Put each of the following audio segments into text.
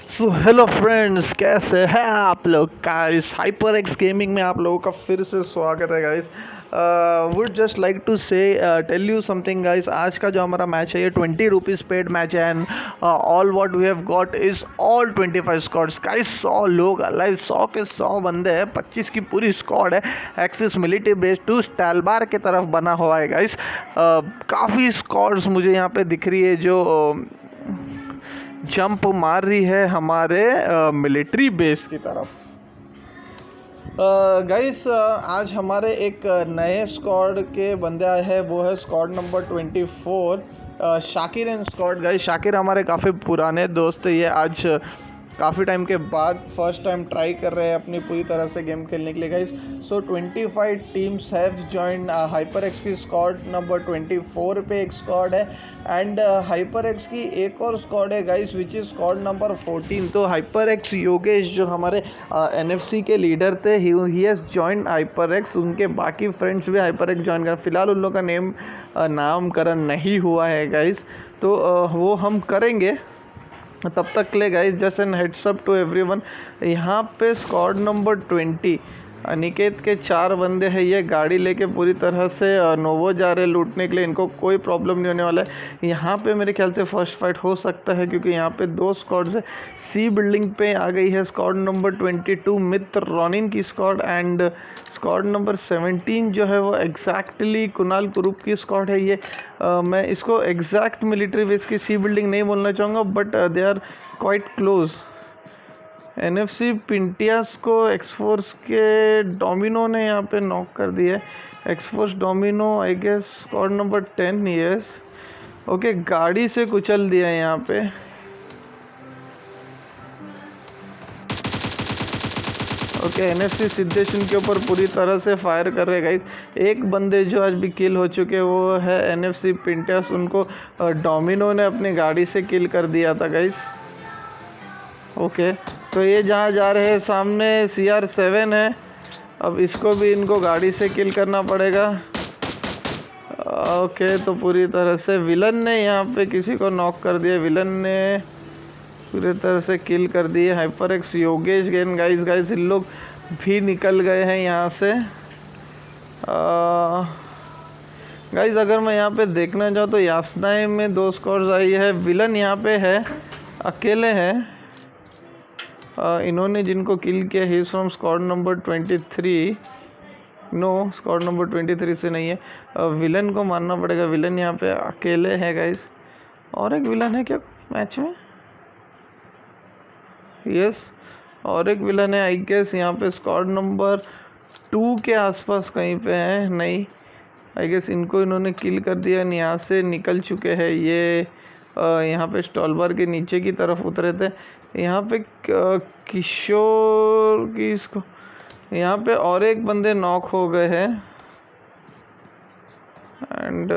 So hello friends, कैसे हैं आप लोग गाइस। हाइपर एक्स गेमिंग में आप लोगों का फिर से स्वागत है guys. Would just like to say tell you something guys. आज का जो हमारा मैच है ये 20 रुपीज़ पेड मैच है and all what we have got is all 25 squads guys. 100 लोग अलाइव, 100 के 100 बंदे हैं, 25 की पूरी स्क्वाड है। एक्सिस मिलिट्री बेस टू स्टैलबार की तरफ बना हुआ है गाइस। काफ़ी स्क्वाड्स मुझे यहाँ पे दिख रही है जो जंप मार रही है हमारे मिलिट्री बेस की तरफ। गाइस, आज हमारे एक नए स्क्वाड के बंदे आए हैं, वो है squad number 24, Shakir and squad. Guys, Shakir हमारे काफ़ी पुराने दोस्त है। ये आज काफ़ी टाइम के बाद फर्स्ट टाइम ट्राई कर रहे हैं अपनी पूरी तरह से गेम खेलने के लिए guys. So 25 teams have join hyper x की स्क्वाड नंबर 24 पे एक स्क्वाड है एंड हाइपर एक्स की एक और स्क्वाड है guys which is squad number 14। तो हाइपर एक्स योगेश जो हमारे एनएफसी के लीडर थे, he has join hyper x. उनके बाकी फ्रेंड्स भी हाइपर एक्स ज्वाइन कर, फिलहाल उन लोगों का नामकरण नहीं हुआ है गाइस। तो वो हम करेंगे तब तक ले guys. Just an heads up to everyone, यहाँ पे स्क्वाड नंबर 20 अनिकेत के 4 बंदे हैं। ये गाड़ी लेके पूरी तरह से नोवो जा रहे लूटने के लिए। इनको कोई प्रॉब्लम नहीं होने वाला है। यहाँ पे मेरे ख्याल से फर्स्ट फाइट हो सकता है क्योंकि यहाँ पे 2 स्क्वाड्स है। सी बिल्डिंग पे आ गई है स्क्वाड नंबर 22 मित्र रोनिन की स्क्वाड एंड स्क्वाड नंबर 17 जो है वो एग्जैक्टली कुणाल कुरूप की स्क्वाड है। ये मैं इसको एग्जैक्ट मिलिट्री बेस की सी बिल्डिंग नहीं बोलना चाहूँगा, but they are quite close. NFC पिंटियास को एक्सफोर्स के डोमिनो ने यहाँ पे नॉक कर दिया है। XForce Domino I guess squad number 10, yes okay, गाड़ी से कुचल दिया है यहाँ पे। ओके, एनएफसी सिद्धेश इनके ऊपर पूरी तरह से फायर कर रहे गाइस। एक बंदे जो आज भी किल हो चुके वो है एनएफसी पिंटियास। उनको डोमिनो ने अपनी गाड़ी से किल कर दिया था गाइस। ओके, तो ये जहाँ जा रहे हैं सामने CR7 है। अब इसको भी इनको गाड़ी से किल करना पड़ेगा। ओके, तो पूरी तरह से विलन ने यहाँ पे किसी को नॉक कर दिया। विलन ने पूरी तरह से किल कर दिए hyper X Yogesh gain guys. इन लोग भी निकल गए हैं यहाँ से। गाइस, अगर मैं यहाँ पे देखना चाहूँ तो यासनाए में 2 स्क्वाड्स आई है। विलन यहाँ पे है, अकेले हैं। इन्होंने जिनको किल किया ही from squad number 23। No, squad number 23 से नहीं है। विलन को मानना पड़ेगा। विलन यहाँ पे अकेले है गाइस। और एक विलन है क्या मैच में? यस, और एक विलन है आई गेस यहाँ पे स्क्वाड नंबर 2 के आसपास कहीं पे है। नहीं, आई गेस इनको इन्होंने किल कर दिया, यहाँ से निकल चुके हैं। ये यहाँ पे स्टॉलबार के नीचे की तरफ उतरे थे। यहाँ पे किशोर की इसको यहाँ पे और एक बंदे नॉक हो गए हैं एंड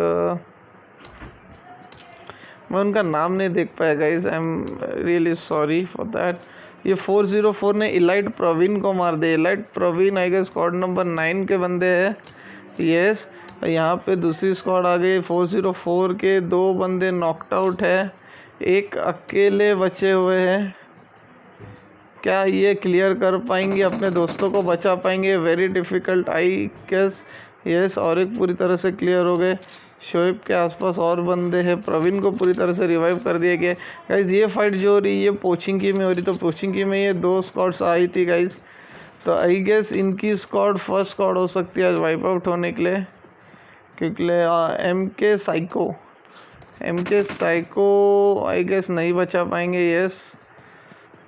मैं उनका नाम नहीं देख पाया guys. I am really sorry for that. ये 404 ने इलाइट प्रवीण को मार दिया। Elite Praveen I guess squad number 9 के बंदे हैं। यस, यहाँ पे दूसरी स्क्वाड आ गई। 404 के 2 बंदे नॉकड आउट है, एक अकेले बचे हुए हैं। क्या ये क्लियर कर पाएंगे, अपने दोस्तों को बचा पाएंगे? Very difficult I guess. Yes, और एक पूरी तरह से क्लियर हो गए। शोएब के आसपास और बंदे हैं। प्रवीण को पूरी तरह से रिवाइव कर दिया गया। गाइज, ये फाइट जो हो रही है पोचिंकी में हो रही, तो पोचिंकी में ये 2 स्क्वाड्स आई थी गाइज। तो आई गेस इनकी स्क्वाड फर्स्ट स्क्वाड हो सकती है आज वाइप आउट होने के लिए, क्योंकि MK साइको आई गेस नहीं बचा पाएंगे। यस,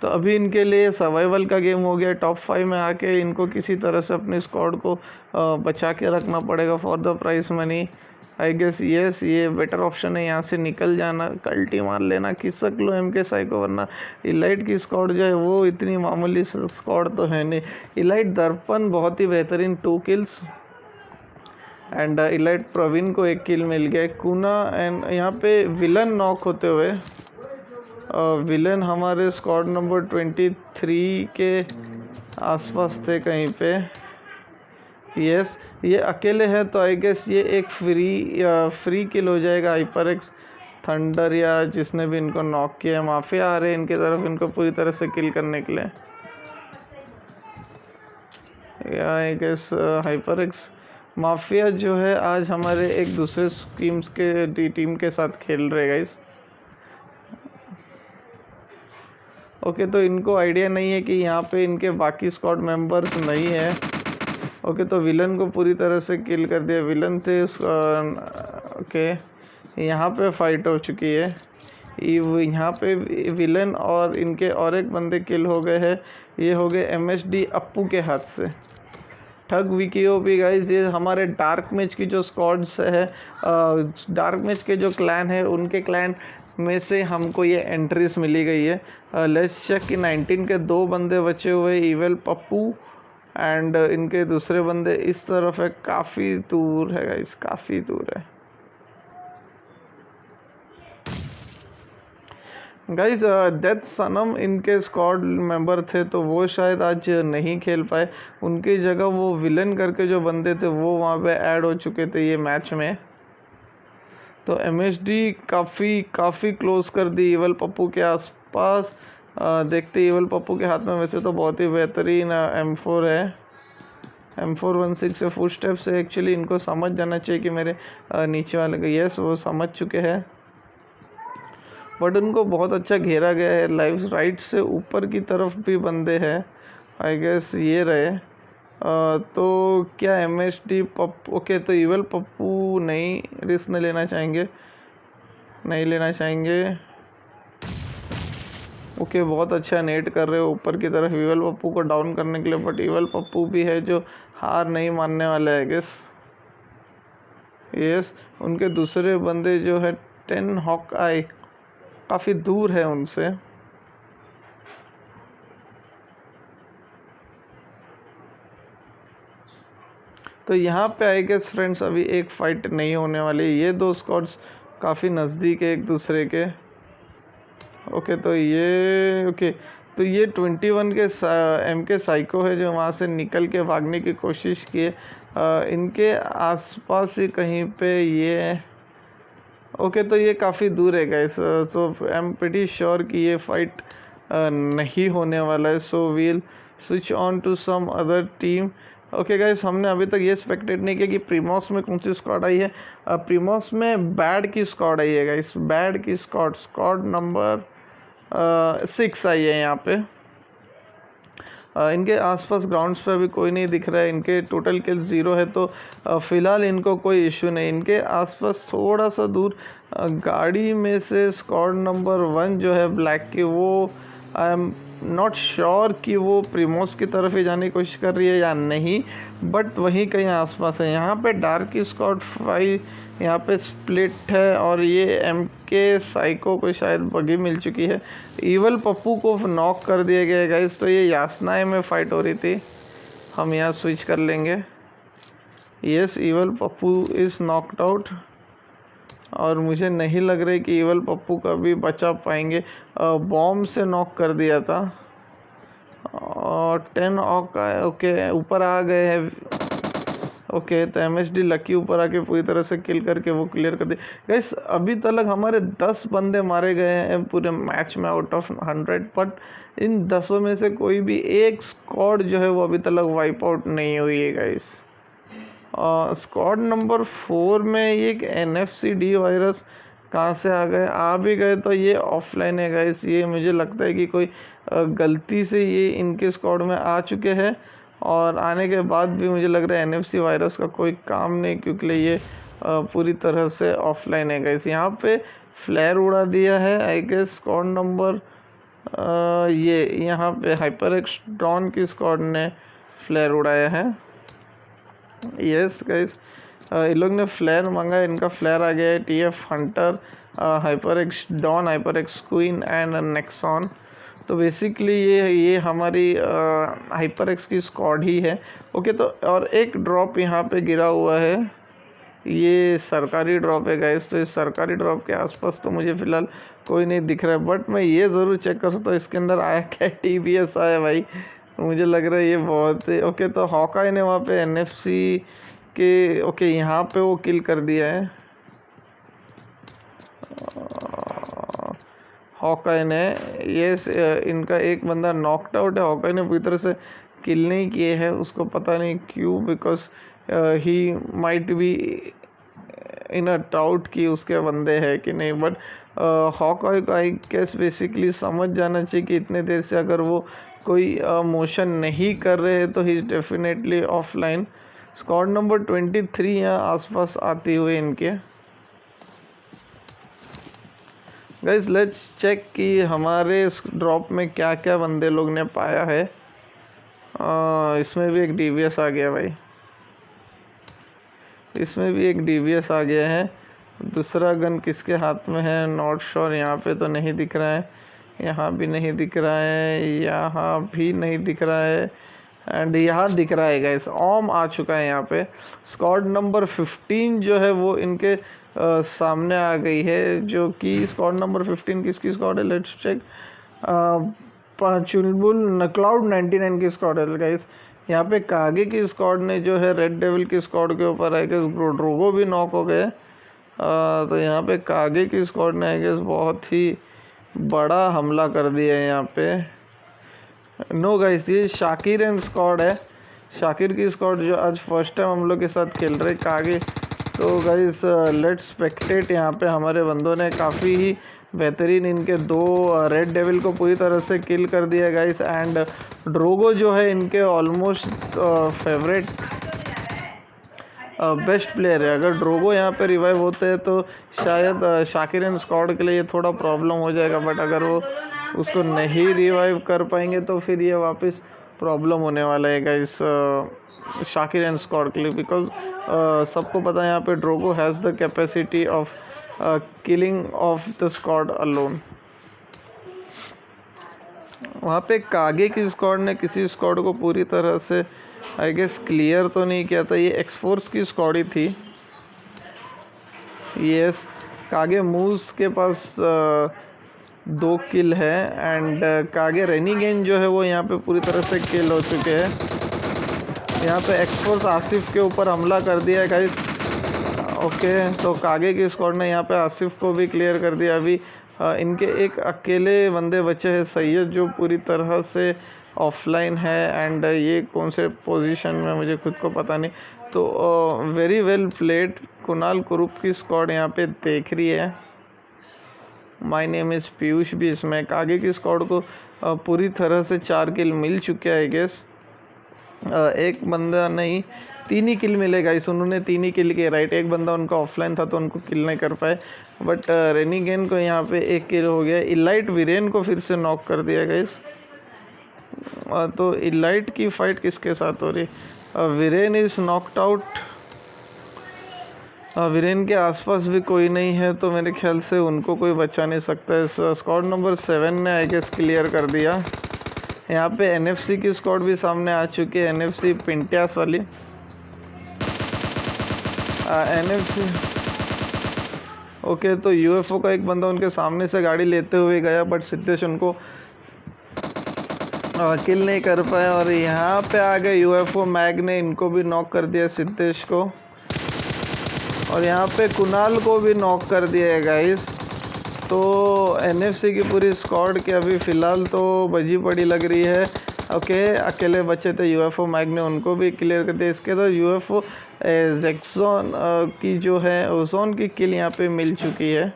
तो अभी इनके लिए सर्वाइवल का गेम हो गया। टॉप 5 में आके इनको किसी तरह से अपनी स्क्वाड को बचा के रखना पड़ेगा for the price money I guess. Yes, ये बेटर ऑप्शन है, यहाँ से निकल जाना, कल्टी मार लेना, खिसक लो MK साइको। वरना इलाइट की स्क्वाड जो है वो इतनी मामूली स्क्वाड तो है नहीं। इलाइट दर्पण बहुत ही बेहतरीन 2 किल्स एंड इलाइट प्रवीण को 1 किल मिल गया। कुना एंड यहाँ पे विलन नॉक होते हुए, विलन हमारे स्क्वाड नंबर 23 के आसपास थे कहीं पे। यस, ये अकेले हैं तो आई गेस ये एक फ्री किल हो जाएगा हाइपर एक्स थंडर या जिसने भी इनको नॉक किया है, माफिया आ रहे हैं इनकी तरफ इनको पूरी तरह से किल करने के लिए। या I guess HyperX mafia जो है आज हमारे एक दूसरे टीम्स के टीम के साथ खेल रहे गाइस। ओके, तो इनको आइडिया नहीं है कि यहाँ पे इनके बाकी स्क्वाड मेंबर्स नहीं है। ओके, तो विलन को पूरी तरह से किल कर दिया। विलन थे ओके, यहाँ पे फाइट हो चुकी है। यहाँ पे विलन और इनके और एक बंदे किल हो गए हैं। ये हो गए MSD अप्पू के हाथ से। ठग विकीओ भी गाइज, ये हमारे डार्क मैच की जो स्क्वाड्स है, डार्क मैच के जो क्लैन है उनके क्लैन में से हमको ये एंट्रीज मिली गई है। लेट्स चेक कि 19 के 2 बंदे बचे हुए, इवल पप्पू एंड इनके दूसरे बंदे इस तरफ है। काफ़ी दूर है गाइज, काफ़ी दूर है गाइज। डेथ सनम इनके स्क्वाड मेंबर थे, तो वो शायद आज नहीं खेल पाए। उनकी जगह वो विलन करके जो बंदे थे वो वहाँ पे ऐड हो चुके थे ये मैच में। तो MSD काफ़ी क्लोज कर दी इवल पप्पू के आसपास। देखते इवल पप्पू के हाथ में वैसे तो बहुत ही बेहतरीन M4 है, M416 से फुट स्टेप से। एक्चुअली इनको समझ जाना चाहिए कि मेरे नीचे वाले को, यस वो समझ चुके हैं, बट उनको बहुत अच्छा घेरा गया है। लाइव राइट से ऊपर की तरफ भी बंदे हैं, आई गेस ये रहे। तो क्या MSD पप्पू, ओके तो इवल पप्पू नहीं रिस्क नहीं लेना चाहेंगे, नहीं लेना चाहेंगे। ओके, बहुत अच्छा नेट कर रहे हो ऊपर की तरफ इवल पप्पू को डाउन करने के लिए, बट इवल पप्पू भी है जो हार नहीं मानने वाले है गेस। यस, उनके दूसरे बंदे जो है 10 हॉक आई काफ़ी दूर है उनसे। तो यहाँ पे आई गेस फ्रेंड्स अभी एक फाइट नहीं होने वाली। ये 2 स्क्वाड्स काफ़ी नज़दीक है एक दूसरे के। ओके, तो ये 21 के MK साइको है जो वहाँ से निकल के भागने की कोशिश किए। इनके आसपास ही कहीं पे ये ओके, तो ये काफ़ी दूर है guys. So I am pretty sure कि ये फाइट नहीं होने वाला है। So we'll switch on to some other team. Okay guys, हमने अभी तक ये स्पेक्टेट नहीं किया कि प्रीमोस में कौन सी स्क्वाड आई है। प्रीमोस में बैड की स्क्वाड आई है गाइस, बैड की स्क्वाड नंबर 6 आई है यहाँ पे। इनके आसपास ग्राउंड्स पे अभी कोई नहीं दिख रहा है। इनके टोटल किल 0 है, तो फ़िलहाल इनको कोई इशू नहीं। इनके आसपास थोड़ा सा दूर गाड़ी में से स्क्वाड नंबर 1 जो है ब्लैक की, वो आई एम नॉट श्योर कि वो प्रीमोस की तरफ ही जाने की कोशिश कर रही है या नहीं, बट वहीं कहीं आसपास है। यहाँ पे डार्क की स्क्वाड 5 यहाँ पे स्प्लिट है, और ये MK साइको को शायद बगी मिल चुकी है। इवल पप्पू को नॉक कर दिया गया है गाइस। तो ये यासनाए में फ़ाइट हो रही थी, हम यहाँ स्विच कर लेंगे। Yes, evil Pappu is knocked out, और मुझे नहीं लग रहा है कि इवल पप्पू कभी बचा पाएंगे। बॉम्ब से नॉक कर दिया था, और 10 ओके ऊपर आ गए हैं। ओके, तो MSD लकी ऊपर आके पूरी तरह से किल करके वो क्लियर कर दिए गाइस। अभी तक हमारे 10 बंदे मारे गए हैं पूरे मैच में आउट ऑफ 100, बट इन 10 में से कोई भी एक स्क्वाड जो है वो अभी तक वाइप आउट नहीं हुई है गाइस। स्क्वाड नंबर 4 में ये NFC-D वायरस कहाँ से आ गए, आ भी गए तो ये ऑफलाइन है गाइस। ये मुझे लगता है कि कोई गलती से ये इनके स्क्वाड में आ चुके हैं, और आने के बाद भी मुझे लग रहा है NFC वायरस का कोई काम नहीं, क्योंकि ये पूरी तरह से ऑफलाइन है गाइस। यहाँ पे फ्लेयर उड़ा दिया है आई गेस स्क्वाड नंबर ये यहाँ पे HyperX डॉन की स्क्वाड ने फ्लेयर उड़ाया है। यस गाइस, इन लोग ने फ्लेयर मांगा है, इनका फ्लेयर आ गया है। TF hunter, HyperX don, HyperX queen and Nexon. तो बेसिकली ये हमारी HyperX की स्क्वाड ही है। ओके, तो और एक ड्रॉप यहाँ पे गिरा हुआ है, ये सरकारी ड्रॉप है गाइस। तो इस सरकारी ड्रॉप के आसपास तो मुझे फ़िलहाल कोई नहीं दिख रहा है, बट मैं ये ज़रूर चेक कर सकता हूँ इसके अंदर आया क्या। TBS आया भाई, मुझे लग रहा है ये बहुत है। ओके, तो हॉकाई ने वहाँ पे NFC के यहाँ पे वो किल कर दिया है। हॉकाई ने ये इनका एक बंदा नॉकड आउट है। हॉकाई ने पूरी तरह से किल नहीं किए हैं, उसको पता नहीं क्यों, because he might be in a doubt कि उसके बंदे हैं कि नहीं। बट हॉकाई को आई गेस बेसिकली समझ जाना चाहिए कि इतने देर से अगर वो कोई मोशन नहीं कर रहे हैं तो he is definitely offline. Squad number 23 यहाँ आसपास आती हुई इनके। गाइस लेट्स चेक कि हमारे ड्रॉप में क्या क्या बंदे लोग ने पाया है। इसमें भी एक डीवीएस आ गया भाई, इसमें भी एक डीवीएस आ गया है। दूसरा गन किसके हाथ में है नॉट श्योर। यहाँ पे तो नहीं दिख रहा है, यहाँ भी नहीं दिख रहा है, यहाँ भी नहीं दिख रहा है, एंड यहाँ दिख रहा है गाइस। ओम आ चुका है यहाँ पे। स्क्वाड नंबर 15 जो है वो इनके सामने आ गई है, जो कि स्क्वाड नंबर 15 किसकी स्क्वाड है लेट्स चेक। चुलबुल क्लाउड 99 की स्क्वाड है गाइस। यहाँ पे कागे की स्क्वाड ने जो है रेड डेविल की स्क्वाड के ऊपर आई गेस ड्रोगो भी नॉक हो गए। तो यहाँ पे कागे की स्क्वाड ने आई गेस बहुत ही बड़ा हमला कर दिया है यहाँ पे। नो गाइस ये शाकिर एंड स्क्वाड है, शाकिर की स्क्वाड जो आज फर्स्ट टाइम हम लोग के साथ खेल रहे कागे। तो गाइस लेट्स स्पेक्टेट। यहाँ पे हमारे बंदों ने काफ़ी ही बेहतरीन इनके दो रेड डेविल को पूरी तरह से किल कर दिया गाइस। एंड ड्रोगो जो है इनके ऑलमोस्ट फेवरेट बेस्ट प्लेयर है। अगर ड्रोगो यहाँ पे रिवाइव होते हैं तो शायद शाकिर एंड स्क्वाड के लिए ये थोड़ा प्रॉब्लम हो जाएगा, बट अगर वो उसको नहीं रिवाइव कर पाएंगे तो फिर ये वापस प्रॉब्लम होने वाला है गाइस शाकिर एंड स्क्वाड के लिए। बिकॉज सबको पता है यहाँ पे Drogo has the capacity of killing of the squad alone. वहाँ पे कागे की स्क्वाड ने किसी स्क्वाड को पूरी तरह से आई गेस क्लियर तो नहीं किया था। ये एक्सफोर्स की स्क्वाड ही थी। यस कागे मूव्स के पास 2 किल है, एंड कागे रेनिगेन जो है वो यहाँ पे पूरी तरह से किल हो चुके हैं। यहाँ पे एक्सफोर्स आसिफ के ऊपर हमला कर दिया है गाइस। ओके तो कागे की स्क्वाड ने यहाँ पे आसिफ को भी क्लियर कर दिया। अभी इनके एक अकेले बंदे बचे हैं सैयद, जो पूरी तरह से ऑफलाइन है। एंड ये कौन से पोजीशन में मुझे खुद को पता नहीं। तो वेरी वेल प्लेड। कुणाल कुरूप की स्क्वाड यहाँ पे देख रही है। माय नेम इज़ पीयूष भी इसमें। कागे की स्क्वाड को पूरी तरह से 4 किल मिल चुके हैं आई गेस। एक बंदा नहीं 3 ही किल मिले गाइस, उन्होंने 3 ही किल किए राइट। एक बंदा उनका ऑफलाइन था तो उनको किल नहीं कर पाए, बट रेनिगेन को यहाँ पे 1 किल हो गया। इलाइट वीरेन को फिर से नॉक कर दिया गाइस। तो इलाइट की फाइट किसके साथ हो रही? Viren is knocked out. Viren के आसपास भी कोई नहीं है तो मेरे ख्याल से उनको कोई बचा नहीं सकता है। स्क्वाड नंबर 7 ने आई गेस क्लियर कर दिया। यहाँ पे एनएफसी की स्क्वाड भी सामने आ चुकी है, एनएफसी पिंटियास वाली। एनएफसी ओके तो यूएफओ का एक बंदा उनके सामने से गाड़ी लेते हुए गया, बट सिद्धेश उनको किल नहीं कर पाए। और यहाँ पे आ गए यूएफओ मैग ने इनको भी नॉक कर दिया सिद्धेश को, और यहाँ पे कुणाल को भी नॉक कर दिया है गाइस। तो एनएफसी की पूरी स्क्वाड की अभी फ़िलहाल तो बजी पड़ी लग रही है। ओके अकेले बचे थे यूएफओ मैग ने, उनको भी क्लियर कर दिया। इसके तो यूएफओ जैक्सन की जो है ओजोन की किल यहाँ पे मिल चुकी है।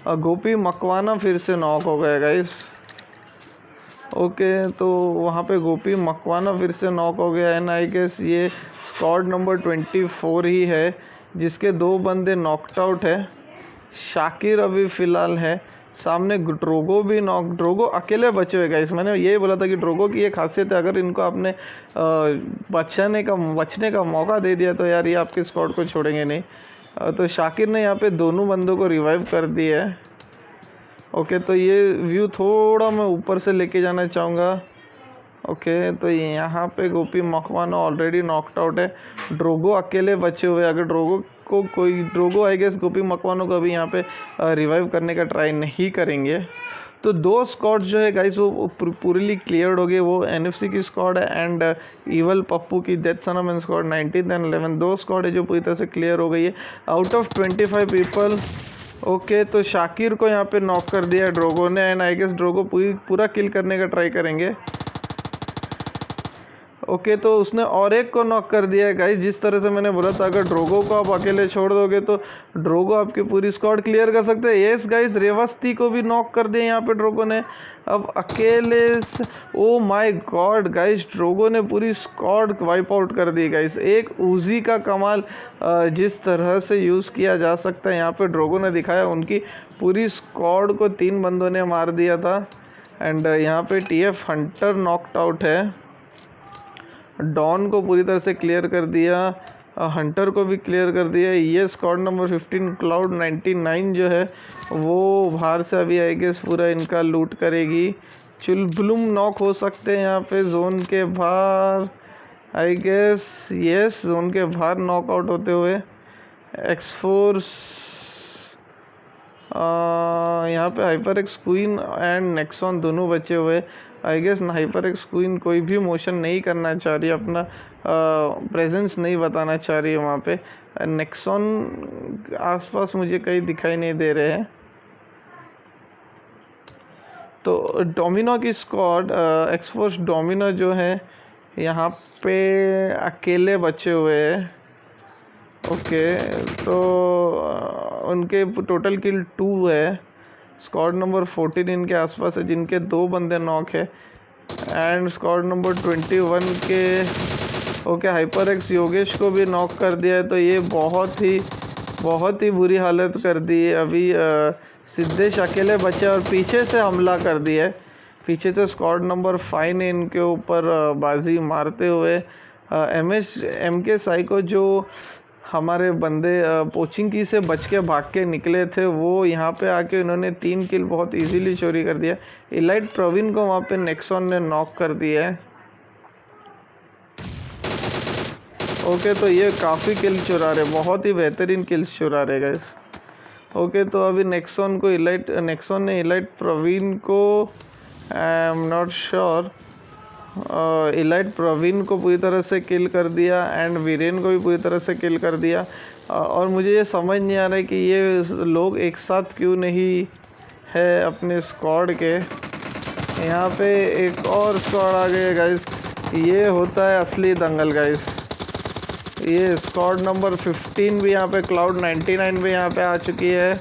और गोपी मकवाना फिर से नॉक हो गया गाइस। ओके तो वहाँ पे गोपी मकवाना फिर से नॉक हो गया। एंड आई गेस ये स्क्वाड नंबर 24 ही है जिसके 2 बंदे नॉकड आउट है। शाकिर अभी फ़िलहाल है सामने। ड्रोगो भी ड्रोगो अकेले बचे हुए गाइस। मैंने यही बोला था कि ड्रोगो की एक खासियत है, अगर इनको आपने बचने का मौका दे दिया तो यार ये आपके स्क्वाड को छोड़ेंगे नहीं। तो शाकिर ने यहाँ पे दोनों बंदों को रिवाइव कर दिया है। ओके तो ये व्यू थोड़ा मैं ऊपर से लेके जाना चाहूँगा। ओके तो यहाँ पे गोपी मकवाना ऑलरेडी नॉकड आउट है, ड्रोगो अकेले बचे हुए। अगर ड्रोगो आई गेस गोपी मकवाना को अभी यहाँ पे रिवाइव करने का ट्राई नहीं करेंगे। तो 2 स्क्वाड जो है गाइस वो पूरी क्लियर्ड हो गए। वो एनएफसी की स्क्वाड है एंड इवल पप्पू की death Sanam and squad 19 and 11 2 squad है जो पूरी तरह से क्लियर हो गई है। आउट ऑफ 25 पीपल ओके, तो शाकिर को यहाँ पे नॉक कर दिया ड्रोगो ने, एंड आई गेस ड्रोगो पूरा किल करने का ट्राई करेंगे। ओके, तो उसने और एक को नॉक कर दिया है गाइस। जिस तरह से मैंने बोला था, अगर ड्रोगो को आप अकेले छोड़ दोगे तो ड्रोगो आपकी पूरी स्क्वाड क्लियर कर सकते हैं। यस गाइस, रेवस्ती को भी नॉक कर दिया यहाँ पे ड्रोगो ने। अब अकेले oh my God guys, Drogo ने पूरी स्क्वाड वाइप आउट कर दी गाइस। एक उजी का कमाल जिस तरह से यूज़ किया जा सकता है यहाँ पे ड्रोगो ने दिखाया। उनकी पूरी स्क्वाड को 3 बंदों ने मार दिया था। एंड यहाँ पे TF हंटर नॉकड आउट है। डॉन को पूरी तरह से क्लियर कर दिया, हंटर को भी क्लियर कर दिया। ये स्क्वाड नंबर 15 क्लाउड 99 जो है वो बाहर से अभी आई गेस पूरा इनका लूट करेगी। चुलबुलुम नॉक हो सकते हैं यहाँ पे जोन के बाहर, आई गेस यस जोन के बाहर नॉकआउट होते हुए। एक्सफोर्स यहाँ पे HyperX queen and Nexon दोनों बचे हुए। I guess HyperX queen कोई भी मोशन नहीं करना चाह रही, अपना प्रेजेंस नहीं बताना चाह रही है वहाँ पे। नेक्सॉन आसपास मुझे कहीं दिखाई नहीं दे रहे हैं। तो डोमिनो की स्क्वाड एक्सफोर्स डोमिनो जो है यहाँ पे अकेले बचे हुए हैं। ओके, तो उनके टोटल किल 2 है। स्क्वाड नंबर 14 इनके आसपास है जिनके 2 बंदे नॉक है। एंड स्क्वाड नंबर 21 के ओके हाइपर एक्स योगेश को भी नॉक कर दिया है। तो ये बहुत ही बुरी हालत कर दी है। अभी सिद्धेश अकेले बचे और पीछे से हमला कर दिया है। पीछे से स्क्वाड नंबर 5 ने इनके ऊपर बाजी मारते हुए MK साइको जो हमारे बंदे पोचिंग की से बच के भाग के निकले थे, वो यहाँ पे आके इन्होंने 3 किल बहुत इजीली चोरी कर दिया। इलाइट प्रवीण को वहाँ पे नेक्सॉन ने नॉक कर दिया है। ओके, तो ये काफ़ी किल चुरा रहे, बहुत ही बेहतरीन किल्स चुरा रहे गाइस। ओके, तो अभी नेक्सॉन ने इलाइट प्रवीण को I am not sure elite Praveen को पूरी तरह से किल कर दिया एंड वीरेन को भी पूरी तरह से किल कर दिया। और मुझे ये समझ नहीं आ रहा है कि ये लोग एक साथ क्यों नहीं है अपने स्क्वाड के। यहाँ पे एक और स्क्वाड आ गए गाइस, ये होता है असली दंगल गाइस। ये स्क्वाड नंबर 15 भी यहाँ पे क्लाउड 99 भी यहाँ पे आ चुकी है।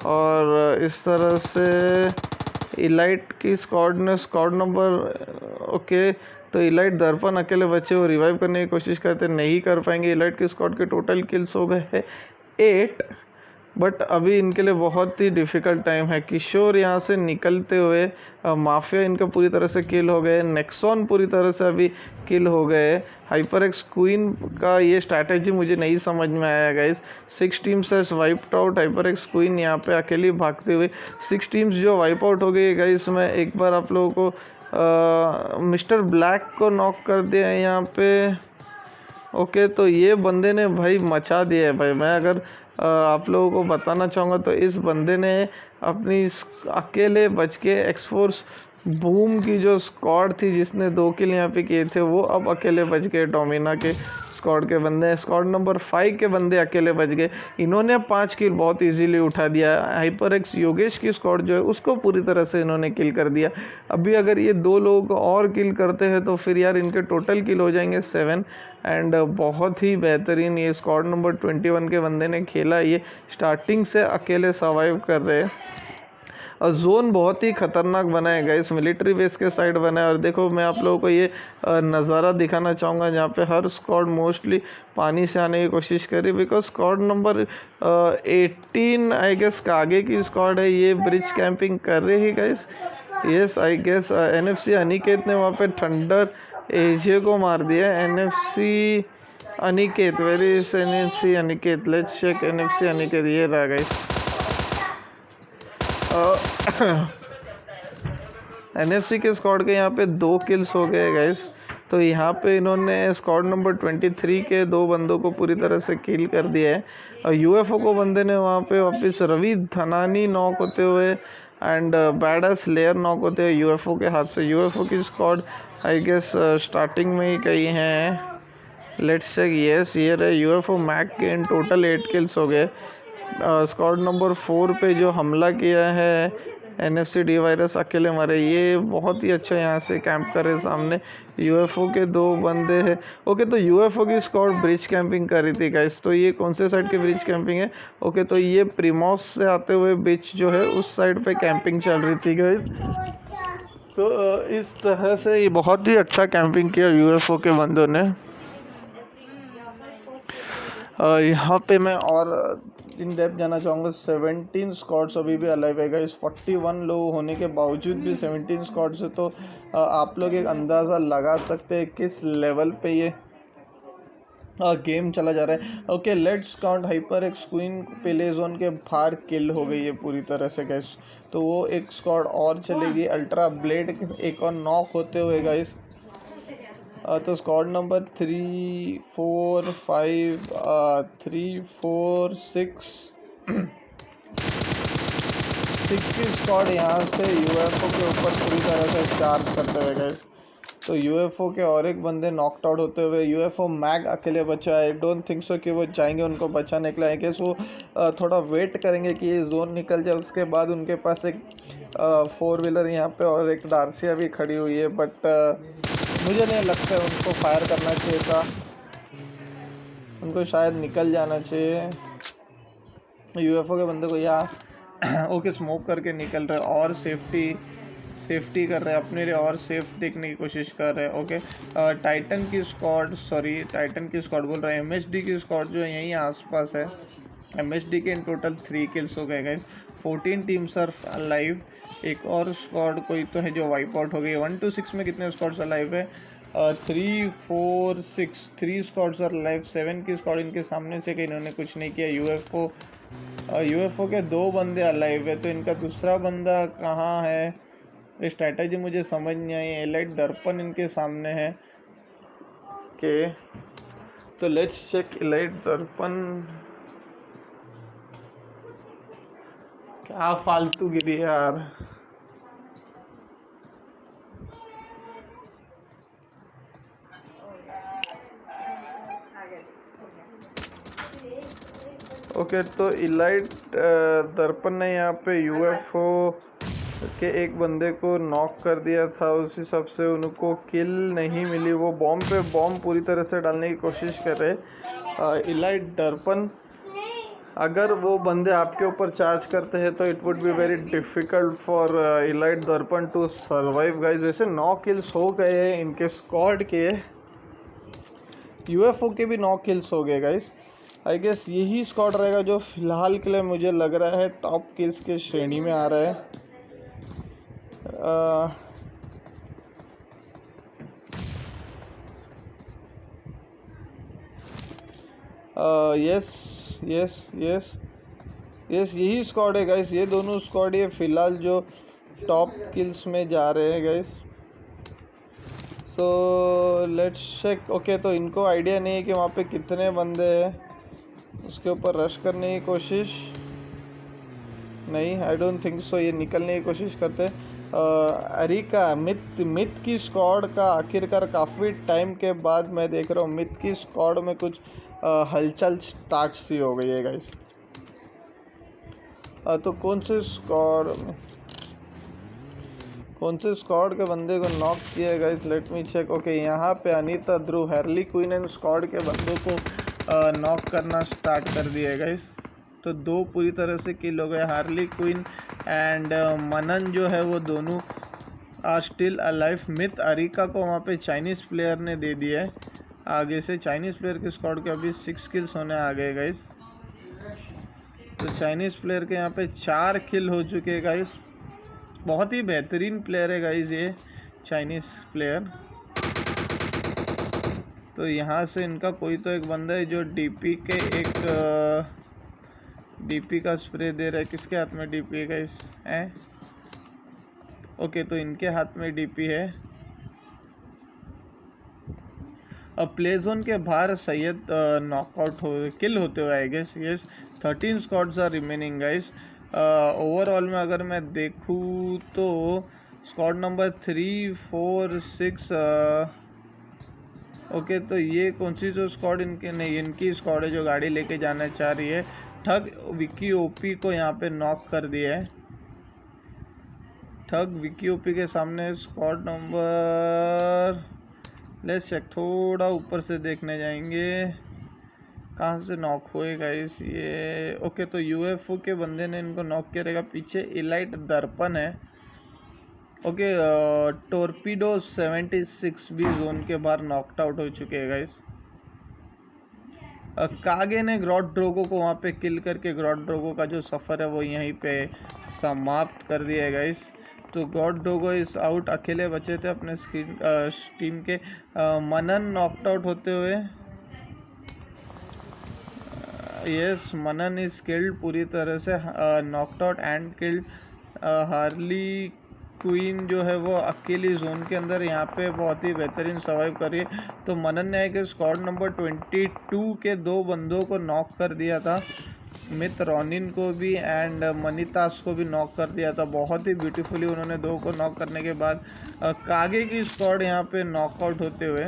और इस तरह से इलाइट की स्क्वाड नंबर ओके, तो इलाइट दर्पण अकेले बच्चे वो रिवाइव करने की कोशिश करते नहीं कर पाएंगे। इलाइट की स्क्वाड के टोटल किल्स हो गए हैं 8, बट अभी इनके लिए बहुत ही डिफ़िकल्ट टाइम है। किशोर यहाँ से निकलते हुए माफिया इनका पूरी तरह से किल हो गए। नेक्सॉन पूरी तरह से अभी किल हो गए। हाइपर एक्स क्वीन का ये स्ट्रैटेजी मुझे नहीं समझ में आया गाइस। 6 टीम्स है wiped out, hyper x queen यहाँ पे अकेली भागते हुए 6 टीम्स जो वाइप आउट हो गई गाइस। मैं एक बार आप लोगों को मिस्टर ब्लैक को नॉक कर दिया है यहाँ पे। ओके, तो ये बंदे ने भाई मचा दिया है भाई। मैं अगर आप लोगों को बताना चाहूँगा तो इस बंदे ने अपनी अकेले बच के एक्सफोर्स बूम की जो स्क्वाड थी जिसने 2 किल यहाँ पे किए थे, वो अब अकेले बच गए। डोमिना के स्क्वाड के बंदे, स्क्वाड नंबर 5 के बंदे अकेले बच गए। इन्होंने 5 किल बहुत इजीली उठा दिया। हाइपर एक्स योगेश की स्क्वाड जो है उसको पूरी तरह से इन्होंने किल कर दिया। अभी अगर ये 2 लोग और किल करते हैं तो फिर यार इनके टोटल किल हो जाएंगे 7। एंड बहुत ही बेहतरीन ये स्क्वाड नंबर 21 के बंदे ने खेला। ये स्टार्टिंग से अकेले सर्वाइव कर रहे हैं। और जोन बहुत ही ख़तरनाक बना है गाइस, मिलिट्री बेस के साइड बना है। और देखो मैं आप लोगों को ये नज़ारा दिखाना चाहूँगा जहाँ पे हर स्क्वाड मोस्टली पानी से आने की कोशिश करी, because squad number 18 I guess का आगे की स्क्वाड है, ये ब्रिज कैंपिंग कर रही है guys. Yes I guess NFC Aniket ने वहाँ पे थंडर एजे को मार दिया। NFC Aniket, very NFC Aniket, let's check NFC Aniket, ये रहा गाइस। NFC के स्क्वाड के यहाँ पे 2 किल्स हो गए गाइस। तो यहाँ पे इन्होंने स्क्वाड नंबर 23 के 2 बंदों को पूरी तरह से किल कर दिया है। और UFO को बंदे ने वहाँ पे वापस रवि धनानी नॉक होते हुए एंड बैडस लेयर नॉक होते हुए UFO के हाथ से। UFO की स्क्वाड आई गेस स्टार्टिंग में ही कहीं है। लेट्स चेक, यस ये रहे UFO मैक के इन टोटल 8 किल्स हो गए। स्क्वाड नंबर 4 पे जो हमला किया है NFC डी वायरस अकेले मरे, ये बहुत ही अच्छा यहाँ से कैंप करे सामने। यूएफओ के 2 बंदे हैं। ओके, तो यूएफओ की स्क्वाड ब्रिज कैंपिंग कर रही थी गाइस। तो ये कौन से साइड की ब्रिज कैंपिंग है? ओके, तो ये प्रीमोस से आते हुए ब्रिज जो है उस साइड पे कैंपिंग चल रही थी गाइस। तो इस तरह से ये बहुत ही अच्छा कैंपिंग किया यूएफओ के बंदों ने। यहाँ पे मैं और इन डेप्थ जाना चाहूँगा। 17 स्क्वाड्स अभी भी अलाइव है गाइस। 41 लोग होने के बावजूद भी 17 स्क्वाड्स है, तो आप लोग एक अंदाज़ा लगा सकते हैं किस लेवल पे ये गेम चला जा रहा है। Okay, let's count hyper x queen Pele zone के बाहर किल हो गई है पूरी तरह से गाइस। तो वो एक स्क्वाड और चलेगी। अल्ट्रा ब्लेड एक और नॉक होते हुए गाइस। तो स्क्वाड नंबर 3, 4, 5, 3, 4, 6 की स्क्वाड यहाँ से यूएफओ के ऊपर पूरी तरह से चार्ज करते हुए गए। तो यूएफओ के और एक बंदे नॉकड आउट होते हुए, यूएफओ मैग अकेले बचा है। डोंट थिंक सो कि वो जाएंगे उनको बचाने के लिए। आई गेस वो थोड़ा वेट करेंगे कि ये जोन निकल जाए, उसके बाद उनके पास एक 4 व्हीलर यहाँ पे और एक डार्सिया भी खड़ी हुई है। बट मुझे नहीं लगता है उनको फायर करना चाहिए था, उनको शायद निकल जाना चाहिए। यूएफओ के बंदे को यहाँ ओके स्मोक करके निकल रहे और सेफ्टी कर रहे हैं अपने लिए और सेफ देखने की कोशिश कर रहे हैं। ओके, टाइटन की स्क्वाड बोल रहे हैं, एमएचडी की स्क्वाड जो यहीं आसपास है। एमएचडी के इन टोटल 3 किल्स हो गए गाइस। 14 teams are alive. एक और स्क्वाड कोई तो है जो वाइप आउट हो गई। 1 to 6 में कितने स्क्वाड्स अलाइव है? 3, 4, 6 3 स्क्वाड्स आर अलाइव। 7 की स्क्वाड इनके सामने से कि इन्होंने कुछ नहीं किया। यूएफओ के 2 बंदे अलाइव है, तो इनका दूसरा बंदा कहाँ है? स्ट्रैटेजी मुझे समझ नहीं आई। एलाइट दर्पण इनके सामने है के, तो लेट्स चेक एलाइट दर्पण। क्या फालतू गिरी यार। ओके, तो इलाइट दर्पण ने यहाँ पे यूएफओ के एक बंदे को नॉक कर दिया था। उस हिसाब से उनको किल नहीं मिली। वो बॉम्ब पे बॉम्ब पूरी तरह से डालने की कोशिश कर रहे। इलाइट दर्पण, अगर वो बंदे आपके ऊपर चार्ज करते हैं तो it would be very difficult for elite दर्पण टू सर्वाइव गाइज। वैसे 9 किल्स हो गए हैं इनके स्क्वाड के, यूएफओ के भी 9 किल्स हो गए गाइज। आई गेस यही स्क्वाड रहेगा जो फिलहाल के लिए मुझे लग रहा है टॉप किल्स के श्रेणी में आ रहा है। यस यही स्क्वाड है गाइस। ये दोनों स्क्वाड ये फिलहाल जो टॉप किल्स में जा रहे हैं guys. So let's check. Okay, तो इनको आइडिया नहीं है कि वहाँ पे कितने बंदे हैं, उसके ऊपर रश करने की कोशिश नहीं। आई डोंट थिंक सो ये निकलने की कोशिश करते। अरिका मिथ की स्क्वाड का आखिरकार काफ़ी टाइम के बाद मैं देख रहा हूँ मिथ की स्क्वाड में कुछ हलचल स्टार्ट सी हो गई है गाइस। तो कौन से स्क्वाड के बंदे को नॉक किया है guys? Let me check. Okay, यहाँ पे Anita Dhruv Harley queen and squad के बंदों को नॉक करना स्टार्ट कर दिया है गाइस। तो 2 पूरी तरह से किल हो गए। हार्ली क्वीन एंड मनन जो है वो दोनों आर स्टिल अलाइव। मिथ अरिका को वहाँ पे चाइनीज़ प्लेयर ने दे दिया है। आगे से चाइनीज़ प्लेयर के स्क्वाड के अभी 6 किल्स होने आ गए गाइस। तो चाइनीज़ प्लेयर के यहाँ पे 4 किल हो चुके हैं गाइस। बहुत ही बेहतरीन प्लेयर है गाइस ये चाइनीज़ प्लेयर। तो यहाँ से इनका कोई तो एक बंदा है जो डीपी का स्प्रे दे रहा है। किसके हाथ में डीपी है गाइस? ओके, तो इनके हाथ में डीपी है। अब प्ले जोन के बाहर सैयद नॉकआउट किल होते हुए I guess. Yes, 13 squads are remaining guys. Overall में अगर मैं देखूँ तो स्क्वाड नंबर 3, 4, 6 ओके, तो ये कौन सी जो स्क्वाड इनकी स्क्वाड है जो गाड़ी लेके जाना चाह रही है। ठग विकी ओपी को यहाँ पे नॉक कर दिया है। ठग विकी ओपी के सामने स्क्वाड नंबर, लेट्स चेक, थोड़ा ऊपर से देखने जाएंगे कहाँ से नॉक हुए गाइस ये। ओके, तो यूएफओ के बंदे ने इनको नॉक किया रहेगा। पीछे इलाइट दर्पण है। ओके, टोरपीडो 76 भी जोन के बाहर नॉकड आउट हो चुके हैं गाइस। कागे ने ग्रॉड ड्रोगो को वहाँ पे किल करके ग्रॉड ड्रोगो का जो सफ़र है वो यहीं पे समाप्त कर दिया है गाइस। तो गॉड ड्रोगो इस आउट, अकेले बचे थे अपने टीम के। मनन नॉकड आउट होते हुए, यस, मनन इज किल्ड, पूरी तरह से knocked out and killed. Harley Quinn जो है वो अकेली जोन के अंदर यहाँ पे बहुत ही बेहतरीन सर्वाइव कर रही है। तो मनन ने एक स्क्वाड नंबर 22 के 2 बंदों को नॉक कर दिया था, मित रॉनिन को भी एंड मनीतास को भी नॉक कर दिया था। बहुत ही ब्यूटीफुली उन्होंने 2 को नॉक करने के बाद कागे की स्क्वाड यहाँ पे नॉकआउट होते हुए।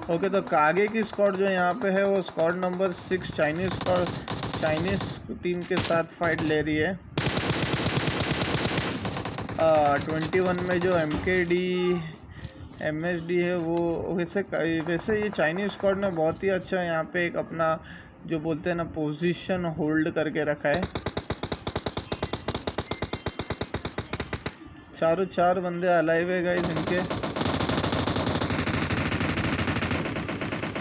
ओके, तो कागे की स्क्वाड जो यहाँ पे है वो स्क्वाड नंबर 6 चाइनीज टीम के साथ फाइट ले रही है। 21 में जो MSD है वो वैसे ये चाइनीज स्क्वाड ने बहुत ही अच्छा यहाँ पे एक अपना जो बोलते हैं ना पोजीशन होल्ड करके रखा है। चारों 4 बंदे अलाइव है गाइस इनके।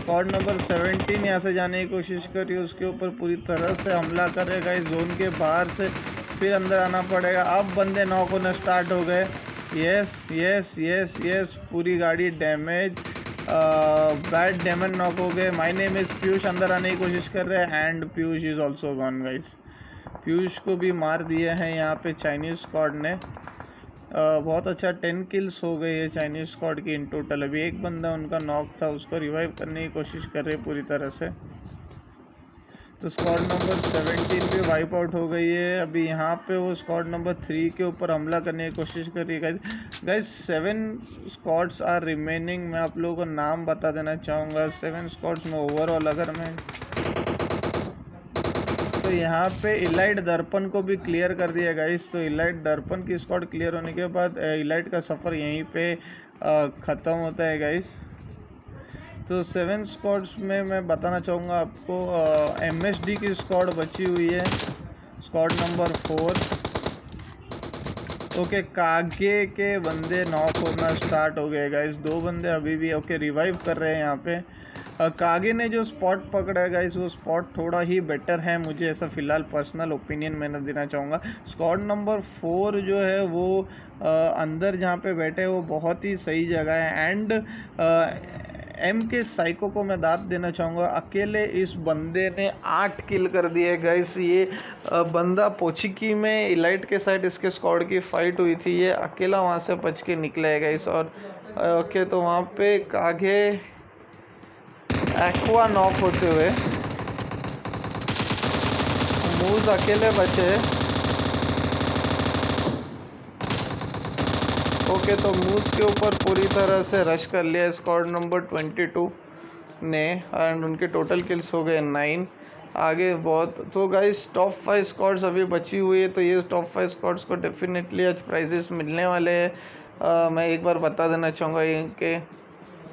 स्क्वाड नंबर 17 यहाँ से जाने की कोशिश कर रही है, उसके ऊपर पूरी तरह से हमला कर रहे गाइस। जोन के बाहर से फिर अंदर आना पड़ेगा। अब बंदे नॉक होना स्टार्ट हो गए। यस यस यस यस, पूरी गाड़ी डैमेज, बैड डैमेज नॉक हो गए। माय नेम इज पीयूष अंदर आने की कोशिश कर रहे हैं and Piyush is also gone guys. Piyush को भी मार दिए हैं यहाँ पे चाइनीज स्क्वाड ने। बहुत अच्छा 10 किल्स हो गई है चाइनीज स्क्वाड की इन टोटल। अभी एक बंदा उनका नॉक था, उसको रिवाइव करने की कोशिश कर रहे हैं पूरी तरह से। तो स्क्वाड नंबर 17 भी वाइप आउट हो गई है। अभी यहाँ पे वो स्क्वाड नंबर 3 के ऊपर हमला करने की कोशिश कर रही है गाइस। 7 squads are remaining. मैं आप लोगों को नाम बता देना चाहूँगा 7 स्क्वाड्स में ओवरऑल। अगर मैं तो यहाँ पे इलाइट दर्पण को भी क्लियर कर दिया गाइस। तो इलाइट दर्पण की स्क्वाड क्लियर होने के बाद इलाइट का सफ़र यहीं पे ख़त्म होता है गाइस। तो 7 स्क्वाड्स में मैं बताना चाहूँगा आपको MSD की स्क्वाड बची हुई है, स्क्वाड नंबर 4। ओके, कागे के बंदे नॉक होना स्टार्ट हो गए गाइस। 2 बंदे अभी भी ओके रिवाइव कर रहे हैं यहाँ पे। कागे ने जो स्पॉट पकड़ा है गाइस वो स्पॉट थोड़ा ही बेटर है, मुझे ऐसा फ़िलहाल पर्सनल ओपिनियन मैंने देना चाहूँगा। स्क्वाड नंबर 4 जो है वो अंदर जहाँ पे बैठे वो बहुत ही सही जगह है एंड एम के साइको को मैं दाद देना चाहूँगा। अकेले इस बंदे ने 8 किल कर दिए गाइस। ये बंदा पोचिकी में इलाइट के साइड इसके स्क्वाड की फाइट हुई थी, ये अकेला वहाँ से बच के निकला है गाइस। और ओके, तो वहाँ पे कागे एक्वा नॉक होते हुए, मूज अकेले बचे। ओके, तो मूज के ऊपर पूरी तरह से रश कर लिया स्क्वाड नंबर 22 ने एंड उनके टोटल किल्स हो गए 9। आगे बहुत तो गाइस टॉप 5 स्क्वाड्स अभी बची हुई है। तो ये टॉप 5 स्क्वाड्स को डेफिनेटली आज प्राइजेस मिलने वाले हैं। मैं एक बार बता देना चाहूँगा इनके।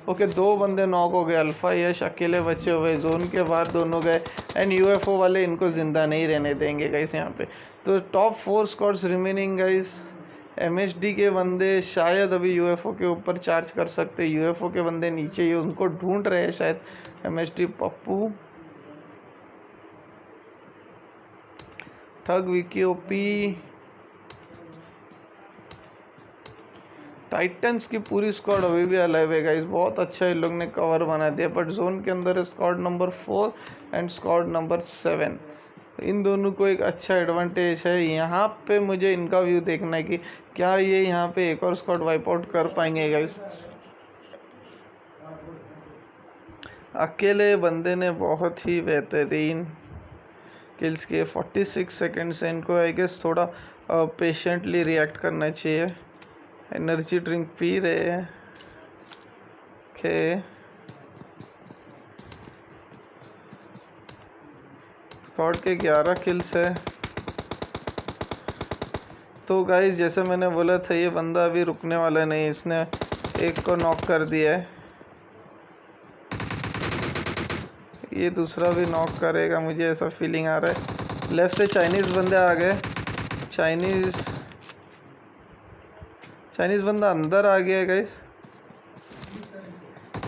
ओके, 2 बंदे नॉक हो गए। अल्फ़ा यश अकेले बचे हुए, जोन के बाहर दोनों गए एंड यूएफओ वाले इनको ज़िंदा नहीं रहने देंगे गाइस यहाँ पे। तो top 4 squads remaining guys. MSD के बंदे शायद अभी यूएफओ के ऊपर चार्ज कर सकते, यूएफओ के बंदे नीचे ही उनको ढूंढ रहे हैं शायद। MSD पप्पू, ठग विकी ओपी, टाइटन्स की पूरी स्क्वाड अभी भी अलाइव है गाइस। बहुत अच्छा इन लोग ने कवर बना दिया। बट जोन के अंदर है squad number 4 and squad number 7। इन दोनों को एक अच्छा एडवांटेज है। यहाँ पे मुझे इनका व्यू देखना है कि क्या ये यहाँ पे एक और स्क्वाड वाइप आउट कर पाएंगे गाइस। अकेले बंदे ने बहुत ही बेहतरीन किल्स किए। 46 सेकेंड से इनको आई गेस थोड़ा पेशेंटली रिएक्ट करना चाहिए। एनर्जी ड्रिंक पी रहे हैं। ओके, स्क्वाड के 11 किल्स है। तो गाइस जैसे मैंने बोला था ये बंदा अभी रुकने वाला नहीं, इसने एक को नॉक कर दिया है, ये दूसरा भी नॉक करेगा, मुझे ऐसा फीलिंग आ रहा है। लेफ्ट से चाइनीज़ बंदे आ गए, चाइनीज़ बंदा अंदर आ गया है गाइस।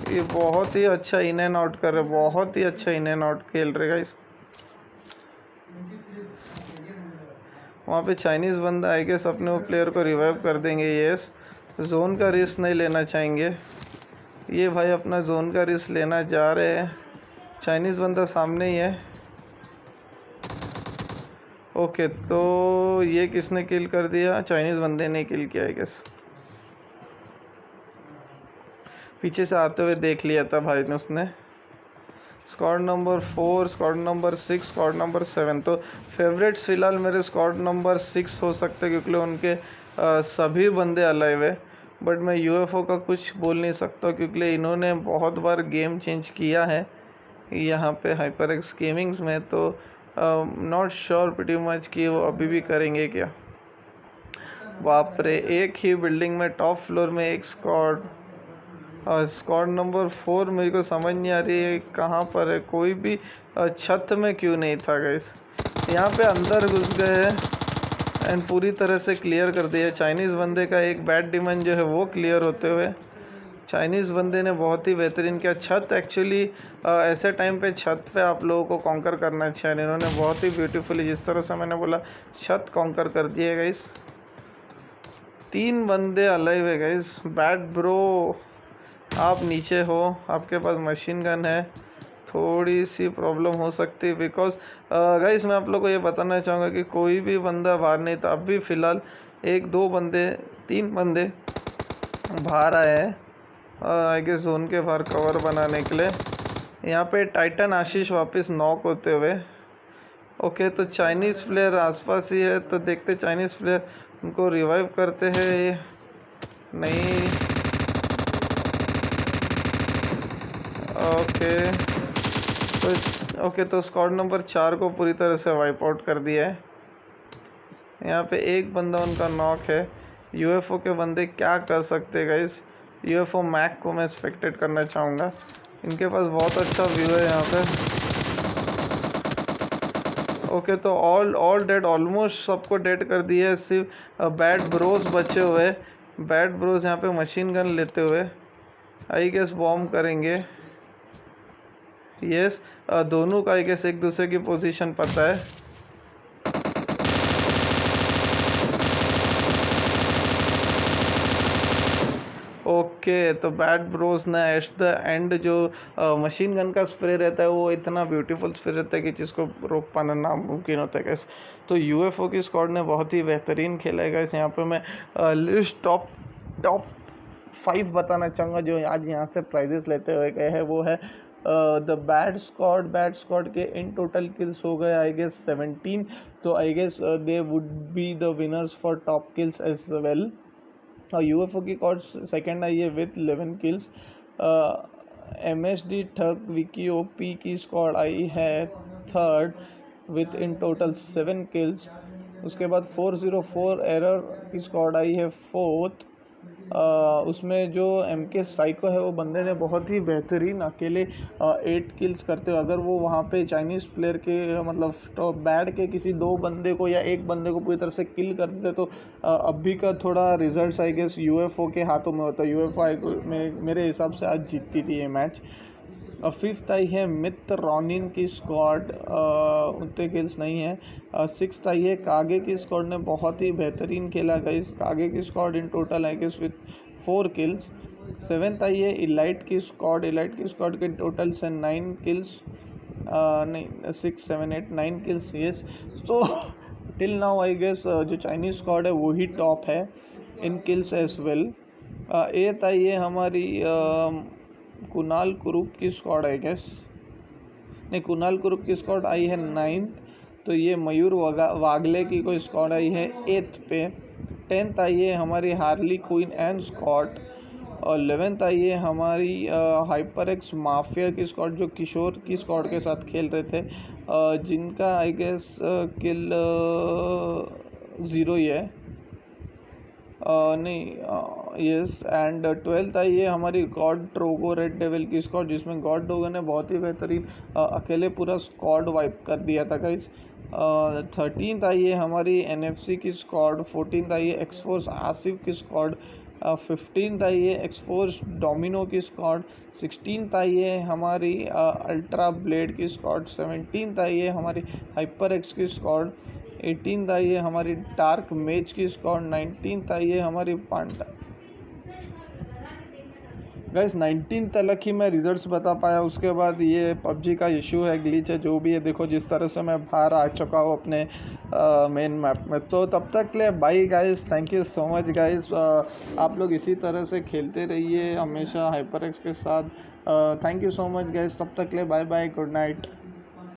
ये बहुत ही अच्छा इन एंड आउट कर रहे, बहुत ही अच्छा इन एंड आउट खेल रहे गाइस। वहाँ पे चाइनीज़ बंदा आई गेस अपने वो प्लेयर को रिवाइव कर देंगे। यस, जोन का रिस्क नहीं लेना चाहेंगे, ये भाई अपना जोन का रिस्क लेना जा रहे हैं। चाइनीज़ बंदा सामने ही है। ओके, तो ये किसने किल कर दिया? चाइनीज़ बंदे ने किल किया आई गेस। पीछे से आते हुए देख लिया था भाई ने उसने। Squad number 4, squad number 6, squad number 7। तो फेवरेट्स फ़िलहाल मेरे स्क्वाड नंबर 6 हो सकते हैं क्योंकि उनके सभी बंदे अलाइव है। बट मैं यूएफओ का कुछ बोल नहीं सकता क्योंकि इन्होंने बहुत बार गेम चेंज किया है यहाँ पे HyperX गेमिंग्स में। तो नॉट श्योर प्रीटी मच कि वो अभी भी करेंगे क्या। बाप रे, एक ही बिल्डिंग में टॉप फ्लोर में एक स्क्वाड। स्क्वाड नंबर 4 मेरे को समझ नहीं आ रही है कहाँ पर है, कोई भी छत में क्यों नहीं था गाइस। यहाँ पे अंदर घुस गए हैं एंड पूरी तरह से क्लियर कर दिया। चाइनीज़ बंदे का एक बैट डिमन जो है वो क्लियर होते हुए चाइनीज़ बंदे ने बहुत ही बेहतरीन किया। छत एक्चुअली ऐसे टाइम पे छत पे आप लोगों को कॉन्कर करना चाहिए, इन्होंने बहुत ही ब्यूटीफुली जिस तरह से मैंने बोला छत कॉन्कर कर दिए गाइस। 3 बंदे अलाइव है गाइस। बैट ब्रो आप नीचे हो, आपके पास मशीन गन है, थोड़ी सी प्रॉब्लम हो सकती है बिकॉज गाइस मैं आप लोग को ये बताना चाहूँगा कि कोई भी बंदा बाहर नहीं था। अभी फ़िलहाल 1-2 बंदे 3 बंदे बाहर आए हैं आई गेस जोन के बाहर कवर बनाने के लिए। यहाँ पे टाइटन आशीष वापस नॉक होते हुए। ओके, तो चाइनीज़ प्लेयर आसपास ही है, तो देखते चाइनीज़ प्लेयर उनको रिवाइव करते हैं नहीं। ओके, तो स्क्वाड नंबर 4 को पूरी तरह से वाइप आउट कर दिया है। यहाँ पे एक बंदा उनका नॉक है। यूएफओ के बंदे क्या कर सकते हैं गाइस। यूएफओ मैक को मैं स्पेक्टेट करना चाहूँगा, इनके पास बहुत अच्छा व्यू है यहाँ पे। ओके, तो ऑल डेड, ऑलमोस्ट सबको डेड कर दिया है, सिर्फ बैड ब्रोस बचे हुए। बैड ब्रोस यहाँ पे मशीन गन लेते हुए आई गेस बॉम्ब करेंगे। यस, दोनों का आई गेस एक दूसरे की पोजीशन पता है। ओके, तो बैड ब्रोस ने एट द एंड जो मशीन गन का स्प्रे रहता है वो इतना ब्यूटीफुल स्प्रे रहता है कि जिसको रोक पाना नामुमकिन होता है गैस। तो यूएफओ की स्क्वाड ने बहुत ही बेहतरीन खेला है गैस। यहाँ पे मैं लिस्ट टॉप 5 बताना चाहूँगा जो आज यहाँ से प्राइजेस लेते हुए गए हैं। वो है द बैड स्क्वाड के इन टोटल किल्स हो गए आई गेस 17। तो I guess they would be the winners for top kills as well. UFO की कॉर्ड सेकेंड आई है विथ 11 किल्स। MSD ठग विकी ओपी की स्क्वाड आई है third with in total 7 kills. उसके बाद 404 एरर की स्क्वाड आई है फोर्थ। उसमें जो MK साइको है वो बंदे ने बहुत ही बेहतरीन अकेले 8 किल्स करते हुए, अगर वो वहाँ पे चाइनीज़ प्लेयर के मतलब टॉप बैड के किसी 2 बंदे को या एक बंदे को पूरी तरह से किल कर देते तो अभी का थोड़ा रिजल्ट्स आई गेस यूएफओ के हाथों में होता। यूएफओ में मेरे हिसाब से आज जीतती थी ये मैच। फिफ्थ आई है मित्र रॉनिन की स्क्वाड, उतने किल्स नहीं है। सिक्स्थ आई है कागे की स्क्वाड ने बहुत ही बेहतरीन खेला गाइस। कागे की squad in total I guess with 4 kills. Seventh आई है इलाइट की स्क्वाड के टोटल से 9 किल्स, नहीं 6 7 8 9 किल्स यस। तो टिल नाउ आई गेस जो चाइनीज़ स्क्वाड है वही टॉप है इन किल्स एज वेल। एथ आई है हमारी कुणाल कुरूप की स्क्वाड आई गेस, नहीं कुणाल कुरूप की स्क्वाड आई है 9th। तो ये मयूर वागले की कोई स्क्वाड आई है 8th पे। 10th आई है हमारी हार्ली क्वीन एंड स्क्वाड। और 11th आई है हमारी हाइपर एक्स माफिया की स्क्वाड, जो किशोर की स्क्वाड के साथ खेल रहे थे, जिनका आई गेस किल 0 ही है, नहीं यस। एंड 12th आई है हमारी गॉड ड्रोगो रेड डेविल की स्क्वाड, जिसमें गॉड ड्रोगो ने बहुत ही बेहतरीन अकेले पूरा स्क्वाड वाइप कर दिया था गाइस। 13th आई है हमारी एनएफसी की स्क्वाड, 14th आई है एक्सफोर्स आसिफ की स्क्वाड, 15th आई है एक्सफोर्स डोमिनो की स्क्वाड, 16th आई है हमारी अल्ट्रा ब्लेड की स्क्वाड, 17th आई है हमारी हाइपर एक्स की स्क्वाड, 18th आई है हमारी डार्क मेज की स्क्वाड, 19th आई है हमारी पांडा। गाइस 19 तक ही मैं रिजल्ट्स बता पाया, उसके बाद ये पबजी का इशू है, ग्लिच है, जो भी है। देखो जिस तरह से मैं बाहर आ चुका हूँ अपने मेन मैप में। तो तब तक के लिए bye guys, thank you so much guys. आप लोग इसी तरह से खेलते रहिए हमेशा हाइपर एक्स के साथ। Thank you so much guys, तब तक के लिए बाय बाय, गुड नाइट।